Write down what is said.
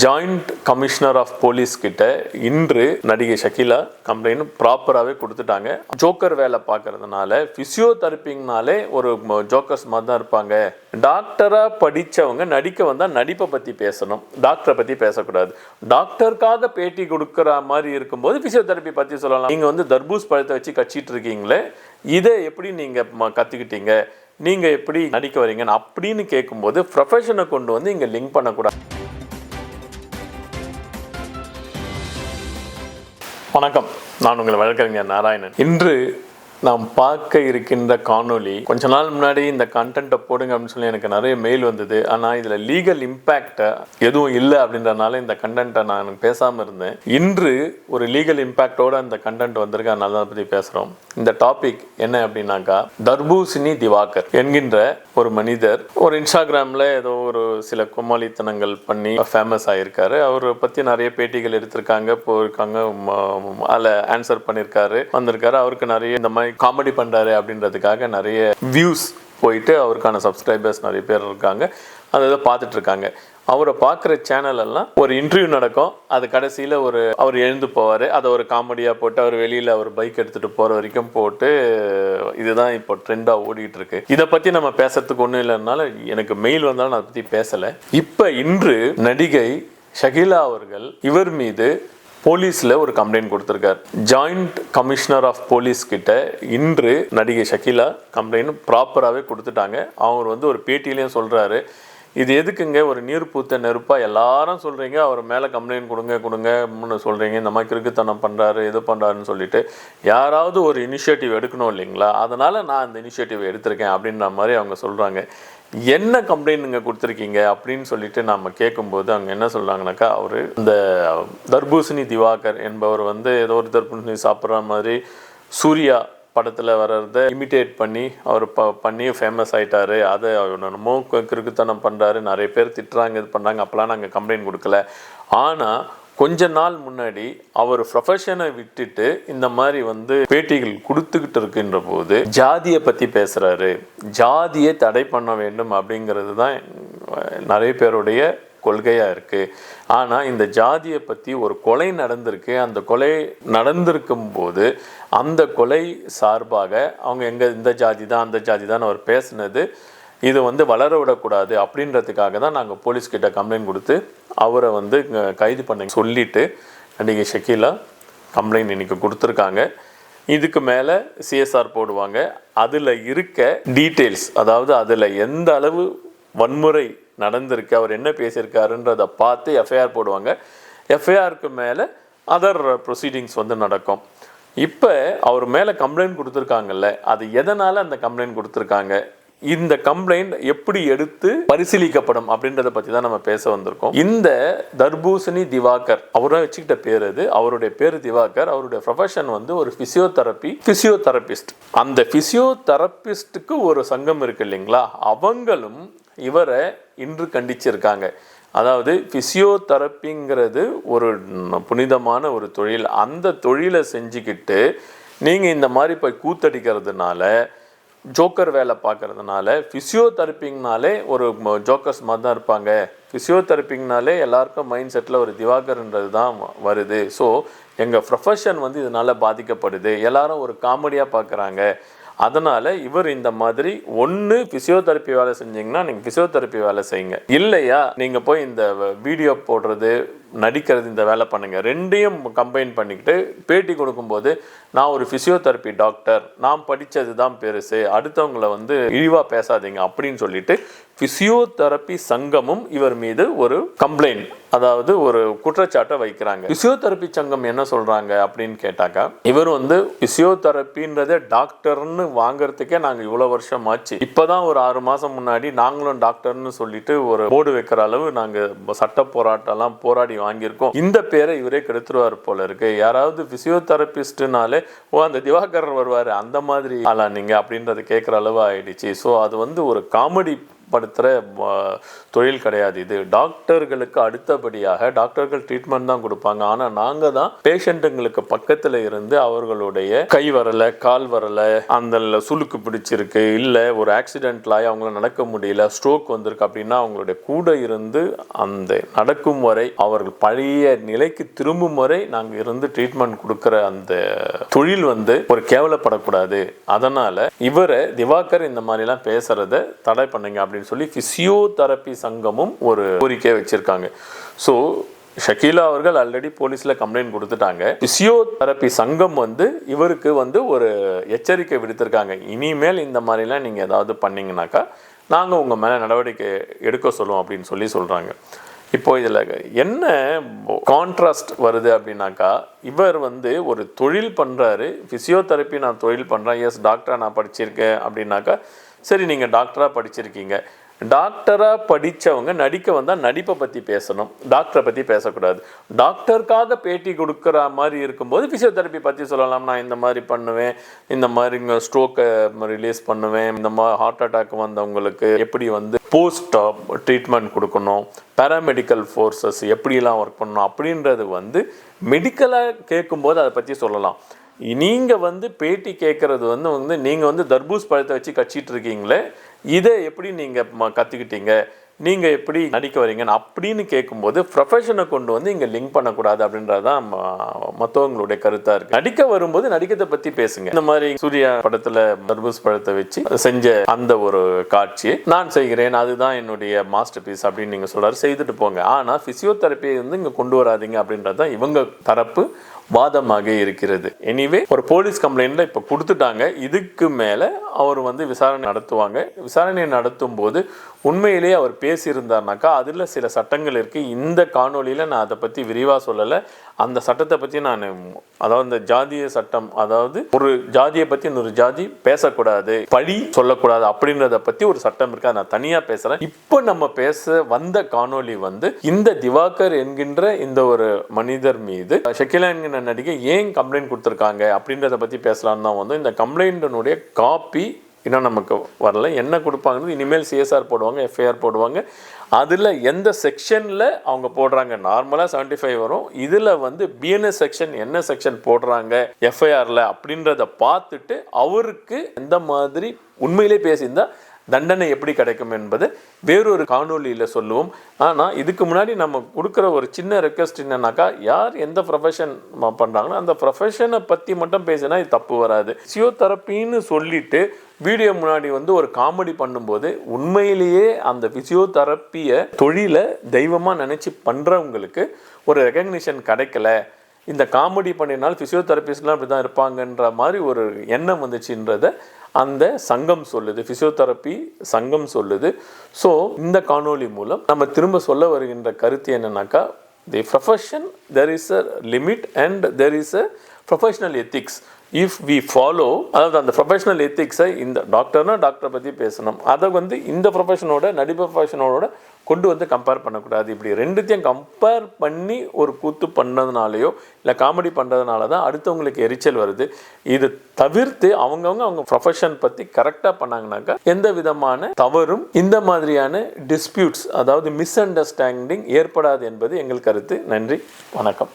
Joint commissioner of police கிட்ட இன்று நடிகை ஷகிலா கம்ப்ளைண்ட் ப்ராப்பராகவே கொடுத்துட்டாங்க. ஜோக்கர் வேலை பார்க்கறதுனால ஃபிசியோதெரப்பிங்னாலே ஒரு ஜோக்கர்ஸ் மாதிரி தான் இருப்பாங்க. டாக்டராக படித்தவங்க நடிக்க வந்தால் நடிப்பை பற்றி பேசணும், டாக்டரை பற்றி பேசக்கூடாது. டாக்டருக்காக பேட்டி கொடுக்குற மாதிரி இருக்கும்போது ஃபிசியோதெரப்பி பற்றி சொல்லலாம். நீங்கள் தர்பூஸ் பழத்தை வச்சு கட்சிட்டு இருக்கீங்களே, இதை எப்படி நீங்கள் கற்றுக்கிட்டீங்க, நீங்கள் எப்படி நடிக்க வரீங்கன்னு அப்படின்னு கேட்கும்போது ப்ரொஃபஷனை கொண்டு இங்கே லிங்க் பண்ணக்கூடாது. வணக்கம், நான் உங்களை வழக்கறிஞர் நாராயணன். இன்று நாம் பார்க்க இருக்கின்ற காணொலி, கொஞ்ச நாள் முன்னாடி இந்த கண்டென்ட்டை போடுங்க அப்படின்னு சொல்லி எனக்கு நிறைய மெயில் வந்தது. ஆனால் இதில் லீகல் இம்பேக்ட் எதுவும் இல்லை அப்படின்றனால இந்த கண்டென்ட்டை நான் பேசாமல் இருந்தேன். இன்று ஒரு லீகல் இம்பேக்டோட அந்த கண்டென்ட் வந்திருக்கு, அதனால அதை பற்றி பேசுகிறோம். இந்த டாபிக் என்ன அப்படின்னாக்கா, தர்பூசணி திவாகர் என்கின்ற ஒரு மனிதர் ஒரு இன்ஸ்டாகிராமில் ஏதோ ஒரு சில குமாளித்தனங்கள் பண்ணி ஃபேமஸ் ஆகியிருக்காரு. அவரை பற்றி நிறைய பேட்டிகள் எடுத்திருக்காங்க, போயிருக்காங்க, அதில் ஆன்சர் பண்ணியிருக்காரு, வந்திருக்காரு. அவருக்கு நிறைய இந்த மாதிரி காமெடி பண்ணுறாரு அப்படின்றதுக்காக நிறைய வியூஸ் போயிட்டு அவருக்கான சப்ஸ்கிரைபர்ஸ் நிறைய பேர் இருக்காங்க, அதை பார்த்துட்டு இருக்காங்க. அவரை பார்க்குற சேனல் எல்லாம் ஒரு இன்டர்வியூ நடக்கும், அது கடைசியில் அவர் எழுந்து போவார், அதை ஒரு காமெடியாக போட்டு அவர் வெளியில் அவர் பைக் எடுத்துகிட்டு போகிற வரைக்கும் போட்டு இதுதான் இப்போ ட்ரெண்டாக ஓடிட்டு இருக்கு. இதை பற்றி நம்ம பேசுறதுக்கு ஒன்றும் இல்லைனால எனக்கு மெயில் வந்தாலும் நான் அதை பற்றி பேசலை. இப்போ இன்று நடிகை ஷகிலா அவர்கள் இவர் மீது போலீஸில் ஒரு கம்ப்ளைண்ட் கொடுத்துருக்கார். ஜாயிண்ட் கமிஷனர் ஆஃப் போலீஸ் கிட்ட இன்று நடிகை ஷகிலா கம்ப்ளைண்ட் ப்ராப்பராகவே கொடுத்துட்டாங்க. அவர் ஒரு பேட்டியிலையும் சொல்கிறாரு, இது எதுக்குங்க ஒரு நீர் பூத்த நெருப்பாக எல்லாரும் சொல்கிறீங்க, அவர் மேலே கம்ப்ளைண்ட் கொடுங்கன்னு சொல்கிறீங்க, இந்த மாதிரி கிறுக்குத்தனம் பண்ணுறாரு, இது பண்ணுறாருன்னு சொல்லிட்டு யாராவது ஒரு இனிஷியேட்டிவ் எடுக்கணும் இல்லைங்களா, அதனால் நான் இந்த இனிஷியேட்டிவ் எடுத்திருக்கேன் அப்படின்ற மாதிரி அவங்க சொல்கிறாங்க. என்ன கம்ப்ளைண்ட் நீங்கள் கொடுத்துருக்கீங்க அப்படின்னு சொல்லிட்டு நம்ம கேட்கும்போது அவங்க என்ன சொல்கிறாங்கனாக்கா, அவர் இந்த தர்பூசணி திவாகர் என்பவர் ஏதோ ஒரு தர்பூசணி சாப்பிட்ற மாதிரி சூர்யா படத்தில் வர்றதை இமிட்டேட் பண்ணி அவர் பண்ணி ஃபேமஸ் ஆகிட்டாரு, அதை என்னமோ கிறுக்குத்தனம் பண்ணுறாரு, நிறைய பேர் திட்டுறாங்க, இது பண்ணுறாங்க, அப்போலாம் நாங்கள் கம்ப்ளைண்ட் கொடுக்கல. ஆனால் கொஞ்ச நாள் முன்னாடி அவர் ப்ரொஃபஷனை விட்டுட்டு இந்த மாதிரி பேட்டிகள் கொடுத்துக்கிட்டு இருக்கின்ற போது ஜாதியை பற்றி பேசுகிறாரு, ஜாதியை தடை பண்ண வேண்டும் அப்படிங்கிறது தான் நிறைய பேருடைய கொள்கையாக இருக்குது. ஆனால் இந்த ஜாதியை பற்றி ஒரு கொலை நடந்திருக்கு, அந்த கொலை நடந்திருக்கும் போது அந்த கொலை சார்பாக அவங்க இந்த ஜாதி தான் அந்த ஜாதி தான் அவர் பேசுனது, இது வளர விடக்கூடாது அப்படின்றதுக்காக தான் நாங்கள் போலீஸ்கிட்ட கம்ப்ளைண்ட் கொடுத்து அவரை கைது பண்ண சொல்லிவிட்டு நடிகை ஷகிலா கம்ப்ளைண்ட் இன்றைக்கி கொடுத்துருக்காங்க. இதுக்கு மேலே சிஎஸ்ஆர் போடுவாங்க. அதில் இருக்க டீட்டெயில்ஸ், அதாவது அதில் எந்த அளவு வன்முறை நடந்திருக்கு, அவர் என்ன பேசியிருக்காருன்றதை பார்த்து எஃப்ஐஆர் போடுவாங்க. எஃப்ஐஆருக்கு மேலே அதர் ப்ரொசீடிங்ஸ் நடக்கும். இப்போ அவர் மேலே கம்ப்ளைண்ட் கொடுத்துருக்காங்கல்ல, அது எதனால் அந்த கம்ப்ளைண்ட் கொடுத்துருக்காங்க, இந்த கம்ப்ளைண்ட் எப்படி எடுத்து பரிசீலிக்கப்படும் அப்படின்றத பற்றி தான் நம்ம பேச வந்திருக்கோம். இந்த தர்பூசணி திவாகர் அவரை வச்சுக்கிட்ட பேர் அது, அவருடைய பேர் திவாகர். அவருடைய ப்ரொஃபஷன் ஒரு ஃபிசியோதெரபிஸ்ட். அந்த ஃபிசியோதெரபிஸ்டுக்கு ஒரு சங்கம் இருக்கு இல்லைங்களா, அவங்களும் இவரை இன்று கண்டிச்சிருக்காங்க. அதாவது ஃபிசியோதெரப்பிங்கிறது ஒரு புனிதமான ஒரு தொழில், அந்த தொழிலை செஞ்சுக்கிட்டு நீங்கள் இந்த மாதிரி போய் கூத்தடிக்கிறதுனால, ஜோக்கர் வேலை பார்க்கறதுனால, ஃபிசியோதெரப்பிங்னாலே ஒரு ஜோக்கர்ஸ் மாதிரி தான் இருப்பாங்க, ஃபிசியோதெரப்பிங்னாலே எல்லாருக்கும் மைண்ட் செட்டில் ஒரு திவாகர்ன்றது தான் வருது. ஸோ எங்கள் ப்ரொஃபஷன் இதனால் பாதிக்கப்படுது, எல்லாரும் ஒரு காமெடியாக பார்க்குறாங்க, அதனால் இவர் இந்த மாதிரி ஒன்று ஃபிசியோதெரப்பி வேலை செஞ்சிங்கன்னா நீங்கள் ஃபிசியோதெரப்பி வேலை செய்யுங்க, இல்லையா நீங்கள் போய் இந்த வீடியோ போடுறது நடிக்கிறது இந்த வேலை பண்ணுங்கள், ரெண்டையும் கம்பைன் பண்ணிக்கிட்டு பேட்டி கொடுக்கும்போது நான் ஒரு ஃபிசியோதெரப்பி டாக்டர், நான் படித்தது தான் பெருசு, அடுத்தவங்களை இழிவாக பேசாதீங்க அப்படின்னு சொல்லிட்டு ஃபிசியோதெரப்பி சங்கமும் இவர் மீது ஒரு கம்ப்ளைண்ட், அதாவது ஒரு குற்றச்சாட்டை வைக்கிறாங்க. ஃபிசியோதெரப்பி சங்கம் என்ன சொல்கிறாங்க அப்படின்னு கேட்டாக்கா, இவர் ஃபிசியோதெரப்பின்றதே டாக்டர்னு வாங்கிறதுக்கே நாங்கள் இவ்வளோ வருஷம் ஆச்சு, இப்போ தான் ஒரு 6 மாதம் முன்னாடி நாங்களும் டாக்டர்னு சொல்லிட்டு ஒரு போர்டு வைக்கிற அளவு நாங்கள் சட்ட போராட்டம்லாம் போராடி வாங்கியிருக்கோம், இந்த பேரை இவரே கெடுத்துருவார் போல இருக்கு, யாராவது ஃபிசியோதெரபிஸ்ட்னாலே அந்த திவாகர் வருவார், அந்த மாதிரி ஆளா நீங்கள் அப்படின்றத கேட்குற அளவு ஆயிடுச்சு. ஸோ அது ஒரு காமெடி படுத்துகிற தொழில் கிடையாது இது. டாக்டர்களுக்கு அடுத்தபடியாக டாக்டர்கள் ட்ரீட்மெண்ட் தான் கொடுப்பாங்க. ஆனால் நாங்கள் தான் பேஷண்ட்டுங்களுக்கு பக்கத்தில் இருந்து அவர்களுடைய கை வரலை, கால் வரலை, அந்த சுளுக்கு பிடிச்சிருக்கு, இல்லை ஒரு ஆக்சிடென்ட்ல ஆகி அவங்கள நடக்க முடியல, ஸ்ட்ரோக் வந்திருக்கு அப்படின்னா அவங்களுடைய கூட இருந்து அந்த நடக்கும் வரை, அவர்கள் பழைய நிலைக்கு திரும்பும் வரை நாங்கள் இருந்து ட்ரீட்மெண்ட் கொடுக்குற அந்த தொழில் ஒரு கேவலப்படக்கூடாது. அதனால இவரை திவாகர் இந்த மாதிரிலாம் பேசுறத தடை பண்ணுங்க அப்படின்னு சொல்லி பிசியோதெரபி சங்கமும் ஒரு கோரிக்கை வச்சிருக்காங்க. ஸோ ஷக்கீலா அவர்கள் ஆல்ரெடி போலீஸ்ல கம்ப்ளைண்ட் கொடுத்துட்டாங்க. பிசியோதெரபி சங்கம் இவருக்கு ஒரு எச்சரிக்கை விடுத்திருக்காங்க. இனிமேல் இந்த மாதிரிலாம் நீங்க ஏதாவது பண்ணீங்கன்னாக்கா நாங்கள் உங்க மேல நடவடிக்கை எடுக்க சொல்லுவோம் அப்படின்னு சொல்லி சொல்றாங்க. இப்போ இதில் என்ன கான்ட்ராஸ்ட் வருது அப்படின்னாக்கா, இவர் ஒரு தொழில் பண்ணுறாரு, ஃபிசியோதெரப்பி நான் தொழில் பண்ணுறேன், எஸ் டாக்டராக நான் படிச்சிருக்கேன் அப்படின்னாக்கா, சரி நீங்கள் டாக்டராக படிச்சிருக்கீங்க, டாக்டராக படித்தவங்க நடிக்க வந்தால் நடிப்பை பற்றி பேசணும், டாக்டரை பற்றி பேசக்கூடாது. டாக்டருக்காக பேட்டி கொடுக்குற மாதிரி இருக்கும்போது ஃபிசியோதெரப்பி பற்றி சொல்லலாம். நான் இந்த மாதிரி பண்ணுவேன், இந்த மாதிரி ஸ்ட்ரோக்கை ரிலீஸ் பண்ணுவேன், இந்த மாதிரி ஹார்ட் அட்டாக் வந்தவங்களுக்கு எப்படி போஸ்ட் ட்ரீட்மெண்ட் கொடுக்கணும், பேராமெடிக்கல் ஃபோர்ஸஸ் எப்படிலாம் ஒர்க் பண்ணணும் அப்படின்றது மெடிக்கலாக கேட்கும்போது அதை பற்றி சொல்லலாம். நீங்கள் பேட்டி கேட்குறது நீங்கள் தர்பூஸ் பழத்தை வச்சு கட்சிட்டு இருக்கீங்களே, இதை எப்படி நீங்கள் கற்றுக்கிட்டீங்க, நீங்கள் எப்படி நடிக்க வரீங்கன்னு அப்படின்னு கேட்கும்போது ப்ரொஃபஷனை கொண்டு இங்கே லிங்க் பண்ணக்கூடாது அப்படின்றது தான் மற்றவங்களுடைய கருத்தாக இருக்குது. நடிக்க வரும்போது நடிக்கிறதை பற்றி பேசுங்க. இந்த மாதிரி சூர்யா படத்தில் தர்பூஸ் பழத்தை வச்சு செஞ்ச அந்த ஒரு காட்சி நான் செய்கிறேன், அதுதான் என்னுடைய மாஸ்டர் பீஸ் அப்படின்னு நீங்கள் சொல்கிறாரு, செய்துட்டு போங்க. ஆனால் ஃபிசியோதெரப்பியை இங்கே கொண்டு வராதிங்க அப்படின்றது தான் இவங்க தரப்பு வாதமாக இருக்கிறது. எனிவே ஒரு போலீஸ் கம்ப்ளைண்ட்ல இப்போ கொடுத்துட்டாங்க. இதுக்கு மேலே அவர் விசாரணை நடத்துவாங்க. விசாரணை நடத்தும் போது உண்மையிலேயே அவர் பேசியிருந்தார்னாக்கா அதில் சில சட்டங்கள் இருக்குது. இந்த காணொலியில் நான் அதை பற்றி விரிவாக சொல்லலை. அந்த சட்டத்தை பற்றி நான் அதாவது இந்த ஜாதிய சட்டம், அதாவது ஒரு ஜாதியை பற்றி இன்னொரு ஜாதி பேசக்கூடாது, பழி சொல்லக்கூடாது அப்படின்றத பற்றி ஒரு சட்டம் இருக்கு, நான் தனியாக பேசுகிறேன். இப்போ நம்ம பேச வந்த காணொலி இந்த திவாகர் என்கின்ற இந்த ஒரு மனிதர் மீது ஷக்கீலா என்கின்ற நடிகை ஏன் கம்ப்ளைண்ட் கொடுத்துருக்காங்க அப்படின்றத பற்றி பேசலான்னு தான் இந்த கம்ப்ளைண்ட்டினுடைய காப்பி இன்னும் நமக்கு வரல. என்ன கொடுப்பாங்கன்னு இனிமேல் சிஎஸ்ஆர் போடுவாங்க, எஃப்ஐஆர் போடுவாங்க. அதில் எந்த செக்ஷனில் அவங்க போடுறாங்க, நார்மலாக 75 வரும். இதில் பிஎன்எஸ் செக்ஷன் என்ன செக்ஷன் போடுறாங்க எஃப்ஐஆரில் அப்படின்றத பார்த்துட்டு அவருக்கு எந்த மாதிரி உண்மையிலே பேசியிருந்தால் தண்டனை எப்படி கிடைக்கும் என்பது வேறொரு காணொலியில் சொல்லுவோம். ஆனால் இதுக்கு முன்னாடி நம்ம கொடுக்குற ஒரு சின்ன ரெக்வெஸ்ட் என்னன்னாக்கா, யார் எந்த ப்ரொஃபஷன் பண்ணுறாங்களோ அந்த ப்ரொஃபஷனை பற்றி மட்டும் பேசினா இது தப்பு வராது. ஃபிசியோதெரப்பின்னு சொல்லிட்டு வீடியோ முன்னாடி ஒரு காமெடி பண்ணும்போது உண்மையிலேயே அந்த ஃபிசியோதெரப்பியை தொழிலை தெய்வமாக நினச்சி பண்ணுறவங்களுக்கு ஒரு ரெகக்னிஷன் கிடைக்கல. இந்த காமெடி பண்ணினால் ஃபிசியோதெரபிஸ்ட்லாம் இப்படி தான் இருப்பாங்கன்ற மாதிரி ஒரு எண்ணம் வந்துச்சுன்றதை அந்த சங்கம் சொல்லுது, ஃபிசியோதெரப்பி சங்கம் சொல்லுது. ஸோ இந்த காணொலி மூலம் நம்ம திரும்ப சொல்ல வருகின்ற கருத்து என்னன்னாக்கா, the profession there is a limit and there is a professional ethics. If we follow, அதாவது அந்த ப்ரொஃபஷனல் எத்திக்ஸை இந்த டாக்டர்னா டாக்டரை பற்றி பேசணும், அதை இந்த ப்ரொஃபஷனோட நடிப்பு ப்ரொஃபஷனோட கொண்டு கம்பேர் பண்ணக்கூடாது. இப்படி ரெண்டுத்தையும் கம்பேர் பண்ணி ஒரு கூத்து பண்ணதுனாலையோ இல்லை காமெடி பண்ணுறதுனால தான் அடுத்தவங்களுக்கு எரிச்சல் வருது. இது தவிர்த்து அவங்க ப்ரொஃபஷன் பற்றி கரெக்டாக பண்ணாங்கனாக்கா எந்த விதமான தவறும் இந்த மாதிரியான டிஸ்பியூட்ஸ், அதாவது மிஸ் அண்டர்ஸ்டாண்டிங் ஏற்படாது என்பது எங்கள் கருத்து. நன்றி, வணக்கம்.